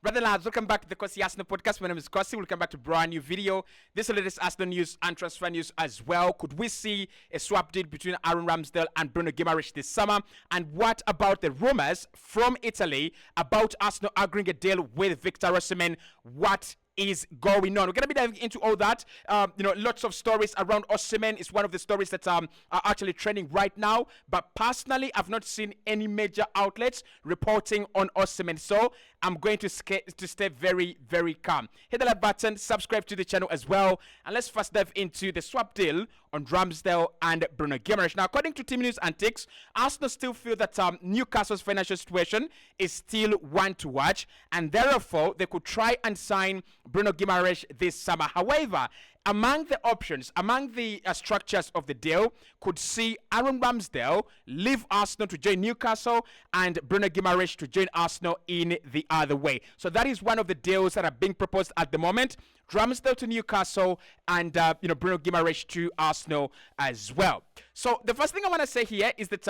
Brother lads, welcome back to the Cossy Arsenal podcast. My name is Cossy. Welcome back to a brand new video. This is the latest Arsenal news and transfer news as well. Could we see a swap deal between Aaron Ramsdale and Bruno Guimaraes this summer? And what about the rumors from Italy about Arsenal agreeing a deal with Victor Osimhen? What is going on? We're going to be diving into all that. Lots of stories around Osimhen is one of the stories that are actually trending right now. But personally, I've not seen any major outlets reporting on Osimhen. So I'm going to stay very, very calm. Hit the like button, subscribe to the channel as well. And let's first dive into the swap deal on Ramsdale and Bruno Guimaraes. Now, according to Team News Antics, Arsenal still feel that Newcastle's financial situation is still one to watch. And therefore, they could try and sign Bruno Guimaraes this summer. However, among the options, among the structures of the deal, could see Aaron Ramsdale leave Arsenal to join Newcastle and Bruno Guimaraes to join Arsenal in the other way. So that is one of the deals that are being proposed at the moment. Ramsdale to Newcastle and Bruno Guimaraes to Arsenal as well. So the first thing I want to say here is that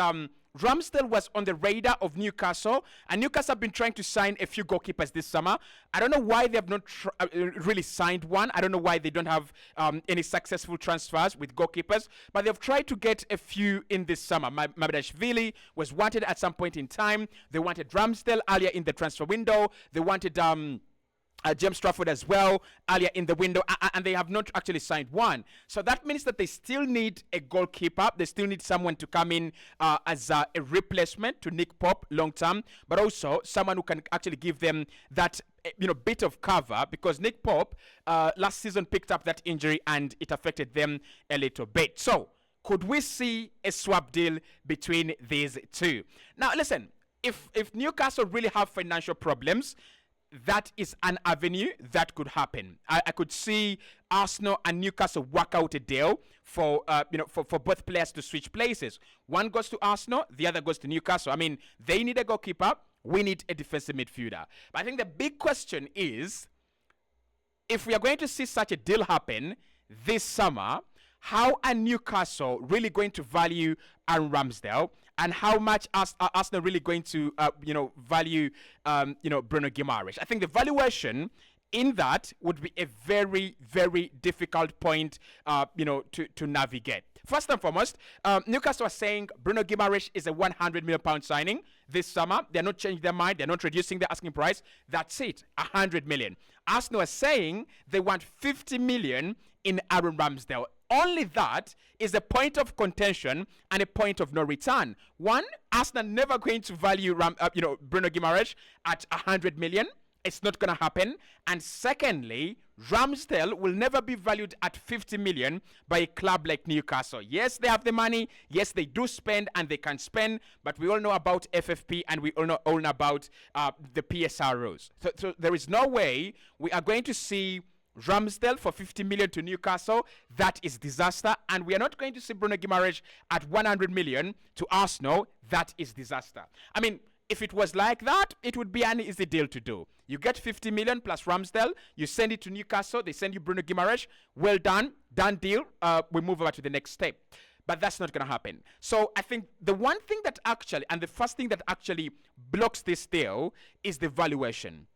Ramsdale was on the radar of Newcastle, and Newcastle have been trying to sign a few goalkeepers this summer. I don't know why they have not really signed one. I don't know why they don't have any successful transfers with goalkeepers, but they've tried to get a few in this summer. Mabadashvili was wanted at some point in time. They wanted Ramsdale earlier in the transfer window. They wanted James Trafford as well earlier in the window, and they have not actually signed one. So that means that they still need a goalkeeper. They still need someone to come in as a replacement to Nick Pope long term, but also someone who can actually give them that bit of cover, because Nick Pope last season picked up that injury and it affected them a little bit. So could we see a swap deal between these two? Now listen, if Newcastle really have financial problems, that is an avenue that could happen. I could see Arsenal and Newcastle work out a deal for both players to switch places. One goes to Arsenal, the other goes to Newcastle. I mean, they need a goalkeeper, we need a defensive midfielder. But I think the big question is, if we are going to see such a deal happen this summer, how are Newcastle really going to value Aaron Ramsdale, and how much Arsenal really going to value Bruno Guimaraes? I think the valuation in that would be a very, very difficult point to navigate. First and foremost, Newcastle are saying Bruno Guimaraes is a £100 million signing this summer. They're not changing their mind. They're not reducing the asking price. That's it, 100 million. Arsenal are saying they want 50 million in Aaron Ramsdale. Only that is a point of contention and a point of no return. One, Arsenal never going to value Bruno Guimaraes at 100 million. It's not going to happen. And secondly, Ramsdale will never be valued at 50 million by a club like Newcastle. Yes, they have the money. Yes, they do spend and they can spend. But we all know about FFP and we all know about the PSR rules. So there is no way we are going to see Ramsdale for 50 million to Newcastle. That is disaster. And we are not going to see Bruno Guimaraes at 100 million to Arsenal. That is disaster. I mean, if it was like that, it would be an easy deal to do. You get 50 million plus Ramsdale, you send it to Newcastle, they send you Bruno Guimaraes. Well done, done deal. We move over to the next step. But that's not going to happen. So I think the one thing that actually, and the first thing that actually blocks this deal is the valuation.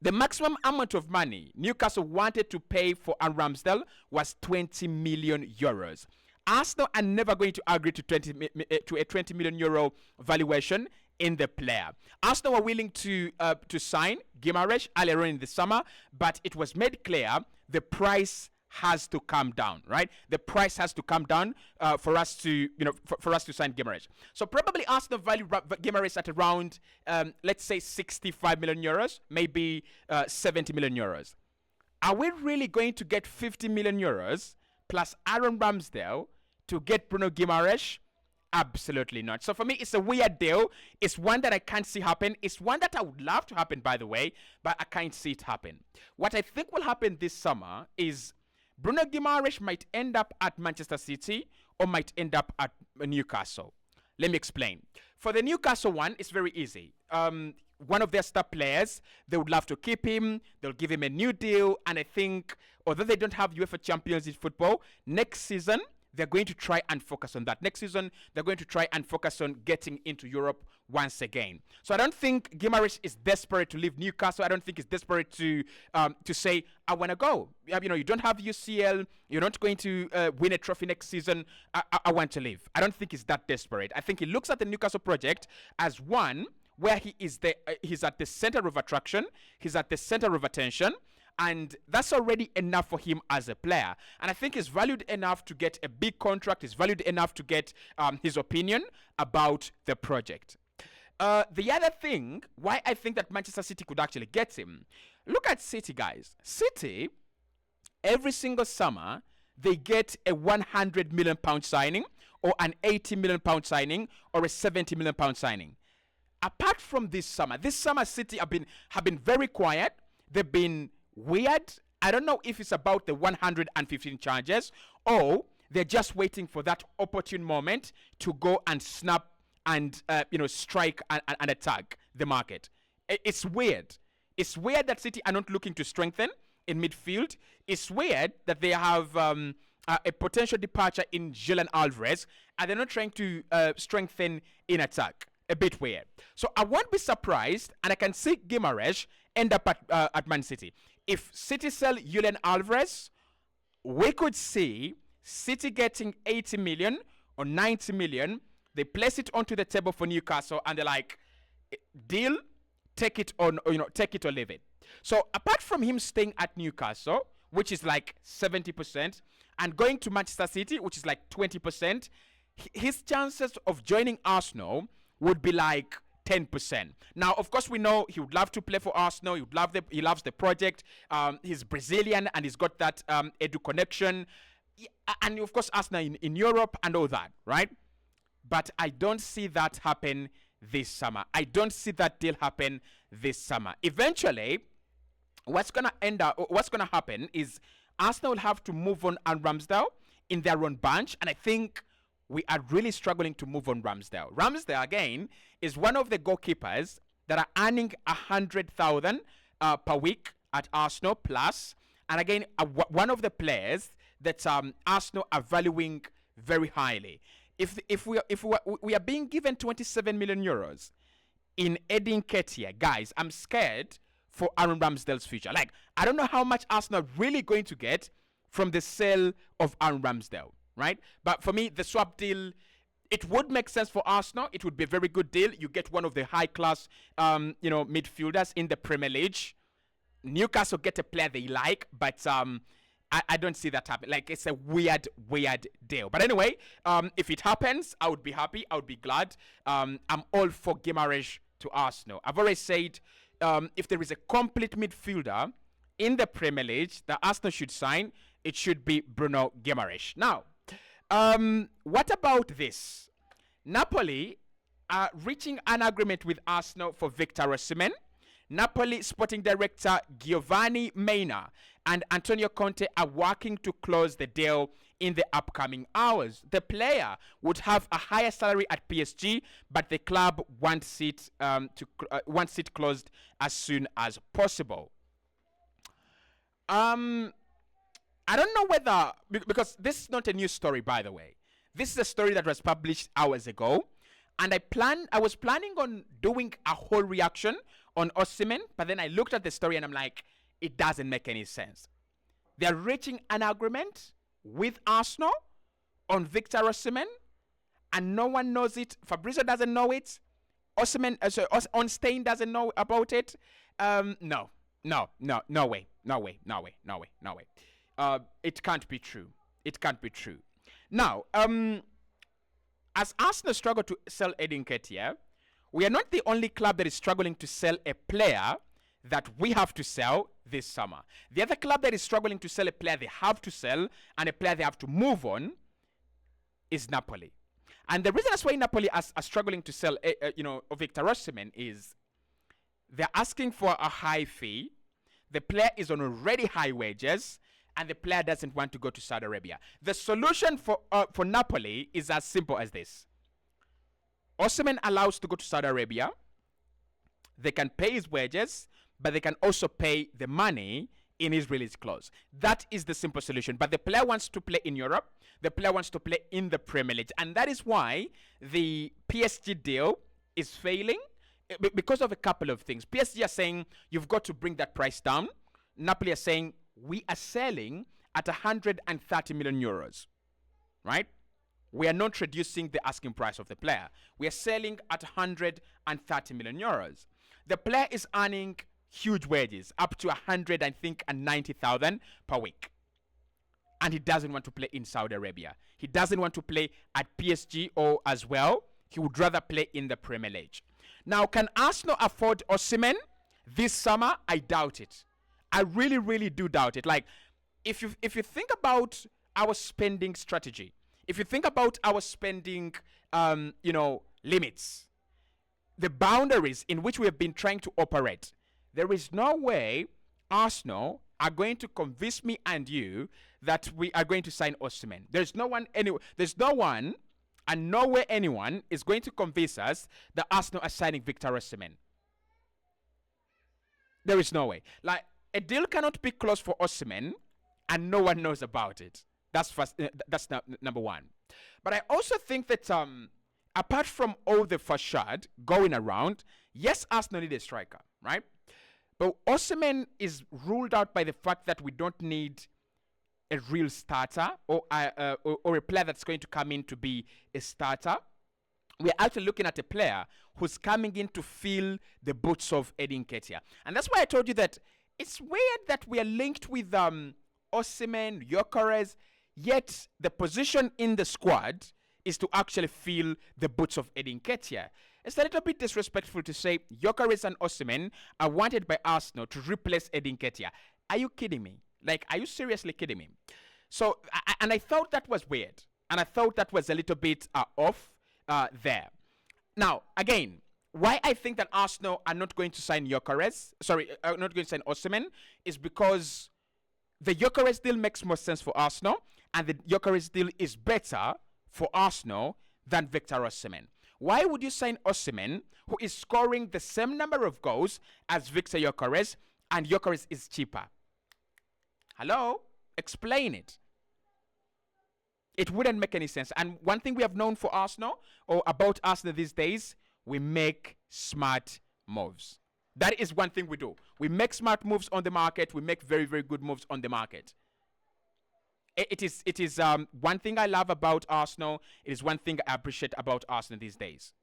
The maximum amount of money Newcastle wanted to pay for Aaron Ramsdale was 20 million euros. Arsenal are never going to agree to a 20 million euro valuation in the player. Arsenal were willing to sign Guimaraes earlier on in the summer, but it was made clear the price has to come down, right? The price has to come down for us to sign Guimaraes. So probably Arsenal value Guimaraes at around let's say 65 million euros, maybe 70 million euros. Are we really going to get 50 million euros plus Aaron Ramsdale to get Bruno Guimaraes? Absolutely not. So for me, it's a weird deal. It's one that I can't see happen. It's one that I would love to happen, by the way, but I can't see it happen. What I think will happen this summer is Bruno Guimaraes might end up at Manchester City or might end up at Newcastle. Let me explain. For the Newcastle one, it's very easy. One of their star players, they would love to keep him. They'll give him a new deal. And I think, although they don't have UEFA Champions League football, next season, they're going to try and focus on that. Next season, they're going to try and focus on getting into Europe once again. So I don't think Guimaraes is desperate to leave Newcastle. I don't think he's desperate to say, I want to go. You don't have UCL. You're not going to win a trophy next season. I want to leave. I don't think he's that desperate. I think he looks at the Newcastle project as one where he's at the center of attraction. He's at the center of attention. And that's already enough for him as a player. And I think he's valued enough to get a big contract. He's valued enough to get his opinion about the project. The other thing, why I think that Manchester City could actually get him, look at City, guys. City, every single summer, they get a £100 million signing, or an £80 million signing, or a £70 million signing. Apart from this summer City have been very quiet. They've been weird. I don't know if it's about the 115 charges, or they're just waiting for that opportune moment to go and snap and strike and attack the market. It's weird. It's weird that City are not looking to strengthen in midfield. It's weird that they have a potential departure in Julian Alvarez, and they're not trying to strengthen in attack. A bit weird. So I won't be surprised, and I can see Guimaraes end up at Man City. If City sell Julian Alvarez, we could see City getting 80 million or 90 million. They place it onto the table for Newcastle, and they're like, deal, take it on, take it or leave it. So apart from him staying at Newcastle, which is like 70%, and going to Manchester City, which is like 20%, his chances of joining Arsenal would be like 10%. Now, of course, we know he would love to play for Arsenal. He loves the project. He's Brazilian, and he's got that Edu connection. And of course, Arsenal in Europe and all that, right? But I don't see that happen this summer. I don't see that deal happen this summer. Eventually, what's gonna happen is Arsenal will have to move on Ramsdale in their own bunch, and I think we are really struggling to move on Ramsdale. Ramsdale, again, is one of the goalkeepers that are earning 100,000 per week at Arsenal plus. And again, one of the players that Arsenal are valuing very highly. If we are being given 27 million euros in Eddie Nketiah, guys, I'm scared for Aaron Ramsdale's future. Like, I don't know how much Arsenal are really going to get from the sale of Aaron Ramsdale. Right? But for me, the swap deal, it would make sense for Arsenal. It would be a very good deal. You get one of the high-class, midfielders in the Premier League. Newcastle get a player they like, but I don't see that happen. Like, it's a weird deal. But anyway, if it happens, I would be happy. I would be glad. I'm all for Guimaraes to Arsenal. I've already said if there is a complete midfielder in the Premier League that Arsenal should sign, it should be Bruno Guimaraes. Now, what about this? Napoli are reaching an agreement with Arsenal for Victor Osimhen. Napoli sporting director Giovanni Maina and Antonio Conte are working to close the deal in the upcoming hours. The player would have a higher salary at PSG, but the club wants it closed as soon as possible. I don't know whether, because this is not a new story, by the way. This is a story that was published hours ago, and I was planning on doing a whole reaction on Osimhen, but then I looked at the story and I'm like, it doesn't make any sense. They're reaching an agreement with Arsenal on Victor Osimhen, and no one knows it. Fabrizio doesn't know it. Osimhen, Onstein doesn't know about it. No way. It can't be true. It can't be true. Now, as Arsenal struggle to sell Eddie Nketiah, we are not the only club that is struggling to sell a player that we have to sell this summer. The other club that is struggling to sell a player they have to sell and a player they have to move on is Napoli. And the reason that's why Napoli are struggling to sell, Victor Osimhen is they're asking for a high fee. The player is on already high wages, and the player doesn't want to go to Saudi Arabia. The solution for Napoli is as simple as this. Osimhen allows to go to Saudi Arabia. They can pay his wages, but they can also pay the money in his release clause. That is the simple solution. But the player wants to play in Europe. The player wants to play in the Premier League. And that is why the PSG deal is failing because of a couple of things. PSG are saying you've got to bring that price down. Napoli are saying we are selling at 130 million euros, right? We are not reducing the asking price of the player. We are selling at 130 million euros. The player is earning huge wages, up to 100, I think, and 90,000 per week. And he doesn't want to play in Saudi Arabia. He doesn't want to play at PSG or as well. He would rather play in the Premier League. Now, can Arsenal afford Osimhen this summer? I doubt it. I really, really do doubt it. Like, if you think about our spending strategy, if you think about our spending, limits, the boundaries in which we have been trying to operate, there is no way Arsenal are going to convince me and you that we are going to sign Osimhen. There's no one, and nowhere anyone is going to convince us that Arsenal are signing Victor Osimhen. There is no way. Like, a deal cannot be closed for Osimhen, and no one knows about it. That's first. That's number one. But I also think that apart from all the facade going around, yes, Arsenal need a striker, right? But Osimhen is ruled out by the fact that we don't need a real starter or a player that's going to come in to be a starter. We're actually looking at a player who's coming in to fill the boots of Edin Ketia. And that's why I told you that it's weird that we are linked with Osimhen, Gyökeres, yet the position in the squad is to actually fill the boots of Edin Ketia. It's a little bit disrespectful to say Gyökeres and Osimhen are wanted by Arsenal to replace Edin Ketia. Are you kidding me? Like, are you seriously kidding me? So, and I thought that was weird. And I thought that was a little bit off there. Now, again, why I think that Arsenal are not going to sign Gyökeres, are not going to sign Osimhen, is because the Gyökeres deal makes more sense for Arsenal, and the Gyökeres deal is better for Arsenal than Victor Osimhen. Why would you sign Osimhen, who is scoring the same number of goals as Victor Gyökeres, and Gyökeres is cheaper? Hello? Explain it. It wouldn't make any sense. And one thing we have known for Arsenal, or about Arsenal these days, we make smart moves. That is one thing we do. We make smart moves on the market. We make very, very good moves on the market. It is one thing I love about Arsenal. It is one thing I appreciate about Arsenal these days.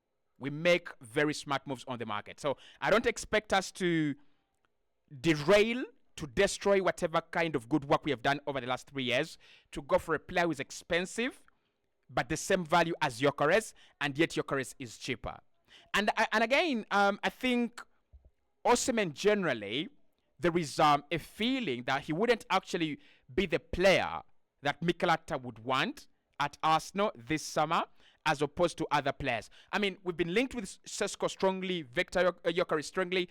We make very smart moves on the market. So I don't expect us to derail, to destroy whatever kind of good work we have done over the last 3 years, to go for a player who is expensive, but the same value as Gyökeres, and yet Gyökeres is cheaper. And again, I think Osimhen generally, there is a feeling that he wouldn't actually be the player that Mikel Arteta would want at Arsenal this summer, as opposed to other players. I mean, we've been linked with Sesko strongly, Victor Gyökeres strongly.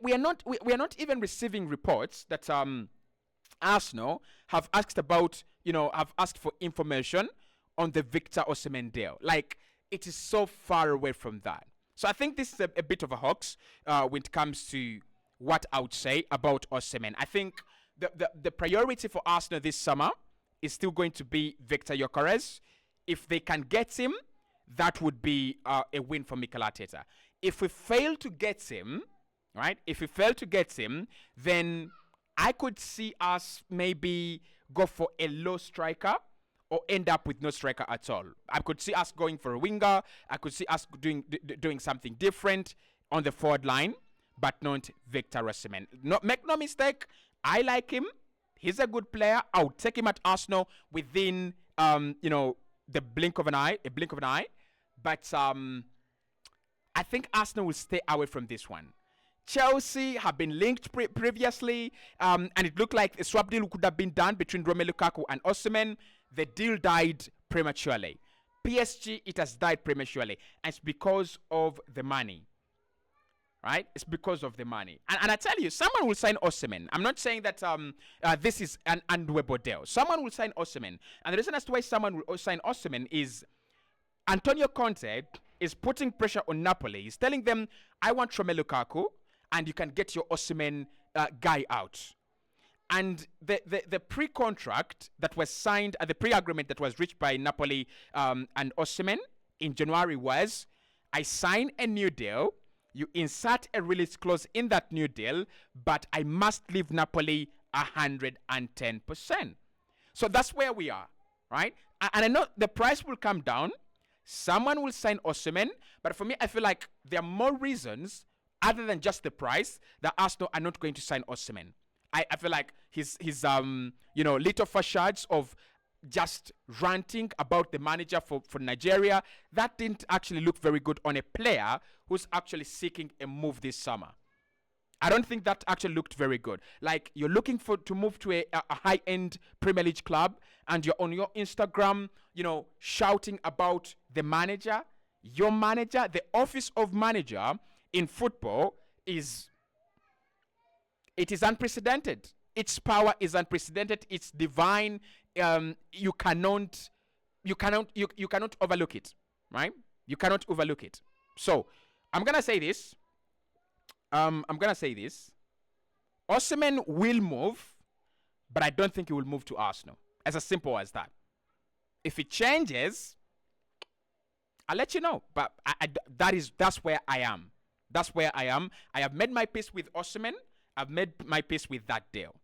We are not even receiving reports that Arsenal have asked about, have asked for information on the Victor Osimhen deal. Like, it is so far away from that. So I think this is a bit of a hoax when it comes to what I would say about Osimhen. I think the priority for Arsenal this summer is still going to be Victor Gyökeres. If they can get him, that would be a win for Mikel Arteta. If we fail to get him, right? If we fail to get him, then I could see us maybe go for a low striker or end up with no striker at all. I could see us going for a winger. I could see us doing something different on the forward line, but not Victor Osimhen. Make no mistake, I like him. He's a good player. I'll take him at Arsenal within, the blink of an eye. But I think Arsenal will stay away from this one. Chelsea have been linked previously, and it looked like a swap deal could have been done between Romelu Lukaku and Osimhen. The deal died prematurely. PSG, it has died prematurely. And it's because of the money. Right? It's because of the money. And I tell you, someone will sign Osimhen. I'm not saying that this is an undoable deal. Someone will sign Osimhen. And the reason as to why someone will sign Osimhen is Antonio Conte is putting pressure on Napoli. He's telling them, I want Romelu Lukaku, and you can get your Osimhen guy out. And the pre-contract that was signed, the pre-agreement that was reached by Napoli and Osimhen in January was, I sign a new deal. You insert a release clause in that new deal, but I must leave Napoli 110%. So that's where we are, right? And I know the price will come down. Someone will sign Osimhen, but for me, I feel like there are more reasons other than just the price that Arsenal are not going to sign Osimhen. I feel like his little facades of just ranting about the manager for Nigeria, that didn't actually look very good on a player who's actually seeking a move this summer. I don't think that actually looked very good. Like, you're looking to move to a high-end Premier League club, and you're on your Instagram, shouting about the manager. Your manager, the office of manager in football is unprecedented. Its power is unprecedented. It's divine. You cannot overlook it, right? You cannot overlook it. So I'm gonna say this. Osimhen will move, but I don't think he will move to Arsenal. As simple as that. If it changes, I'll let you know. But that's where I am. That's where I am. I have made my peace with Osimhen. I've made my peace with that deal.